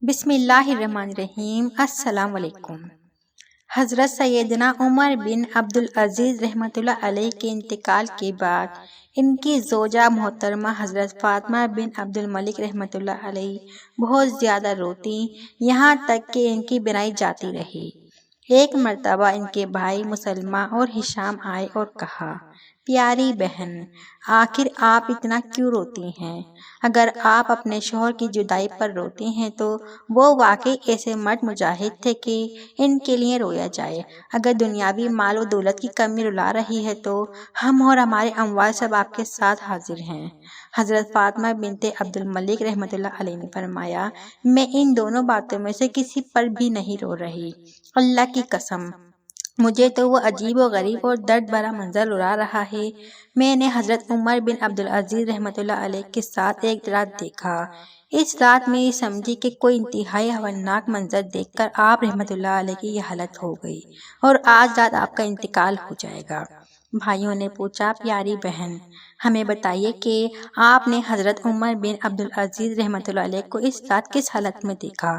بسم اللہ الرحمن الرحیم۔ السلام علیکم۔ حضرت سیدنا عمر بن عبدالعزیز رحمۃ اللہ علیہ کے انتقال کے بعد ان کی زوجہ محترمہ حضرت فاطمہ بن عبدالملک رحمۃ اللہ علیہ بہت زیادہ روتیں، یہاں تک کہ ان کی بینائی جاتی رہی۔ ایک مرتبہ ان کے بھائی مسلمہ اور ہشام آئے اور کہا، پیاری بہن، آخر آپ اتنا کیوں روتی ہیں؟ اگر آپ اپنے شوہر کی جدائی پر روتی ہیں تو وہ واقعی ایسے مرد مجاہد تھے کہ ان کے لیے رویا جائے۔ اگر دنیاوی مال و دولت کی کمی رلا رہی ہے تو ہم اور ہمارے اموال سب آپ کے ساتھ حاضر ہیں۔ حضرت فاطمہ بنت عبدالملک رحمۃ اللہ علیہ نے فرمایا، میں ان دونوں باتوں میں سے کسی پر بھی نہیں رو رہی، اللہ کی قسم مجھے تو وہ عجیب و غریب اور درد بھرا منظر رلا رہا ہے۔ میں نے حضرت عمر بن عبدالعزیز رحمۃ اللہ علیہ کے ساتھ ایک رات دیکھا۔ اس رات میں یہ سمجھی کہ کوئی انتہائی ہولناک منظر دیکھ کر آپ رحمۃ اللہ علیہ کی یہ حالت ہو گئی اور آج رات آپ کا انتقال ہو جائے گا۔ بھائیوں نے پوچھا، پیاری بہن، ہمیں بتائیے کہ آپ نے حضرت عمر بن عبدالعزیز رحمۃ اللہ علیہ کو اس رات کس حالت میں دیکھا؟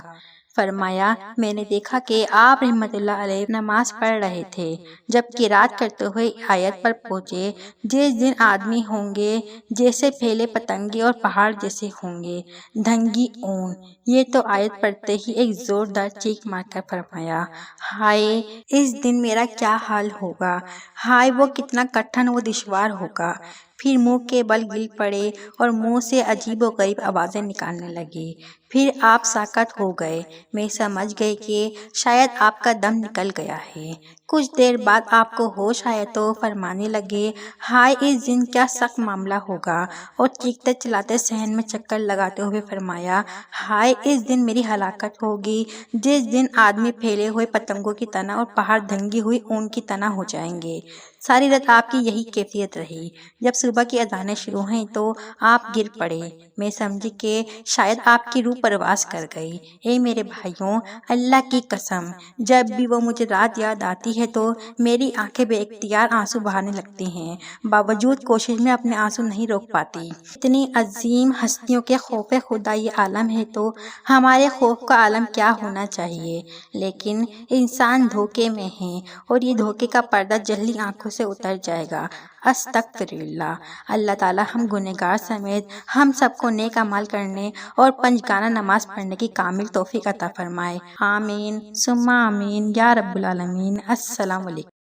فرمایا، میں نے دیکھا کہ آپ رحمۃ اللہ علیہ نماز پڑھ رہے تھے جب قرات کرتے ہوئے آیت پر پہنچے، جس دن آدمی ہوں گے جیسے پھیلے پتنگے اور پہاڑ جیسے ہوں گے دھنگی اون۔ یہ تو آیت پڑھتے ہی ایک زوردار چیخ مار کر فرمایا، ہائے اس دن میرا کیا حال ہوگا، ہائے وہ کتنا کٹھن و دشوار ہوگا۔ پھر منہ کے بل گر پڑے اور منہ سے عجیب و غریب آوازیں نکالنے لگے۔ پھر آپ ساکت ہو گئے۔ میں سمجھ گئی کہ شاید آپ کا دم نکل گیا ہے۔ کچھ دیر بعد آپ کو ہوش آیا تو فرمانے لگے، ہائے اس دن کیا سخت معاملہ ہوگا، اور چیختے چلاتے صحن میں چکر لگاتے ہوئے فرمایا، ہائے اس دن میری ہلاکت ہوگی، جس دن آدمی پھیلے ہوئے پتنگوں کی طرح اور پہاڑ دھنگی ہوئی اون کی طرح ہو جائیں گے۔ ساری رات آپ کی یہی کیفیت رہی۔ جب صبح کی اذانیں شروع ہوئیں تو آپ گر پڑے۔ میں سمجھی کہ شاید آپ کی روح پرواز کر گئی۔ اے میرے بھائیوں، اللہ کی قسم جب بھی وہ مجھے رات یاد آتی ہے تو میری آنکھیں بے اختیار آنسو بہانے لگتی ہیں، باوجود کوشش میں اپنے آنسو نہیں روک پاتی۔ اتنی عظیم ہستیوں کے خوف خدا یہ عالم ہے تو ہمارے خوف کا عالم کیا ہونا چاہیے۔ لیکن انسان دھوکے میں ہے اور یہ دھوکے کا پردہ جلدی آنکھوں سے اتر جائے گا۔ استغفر اللہ۔ اللہ تعالی ہم گنہگار سمیت ہم سب کو نیک اعمال کرنے اور پنجگانہ نماز پڑھنے کی کامل توفیق عطا فرمائے۔ آمین ثم آمین یا رب العالمین۔ السلام علیکم۔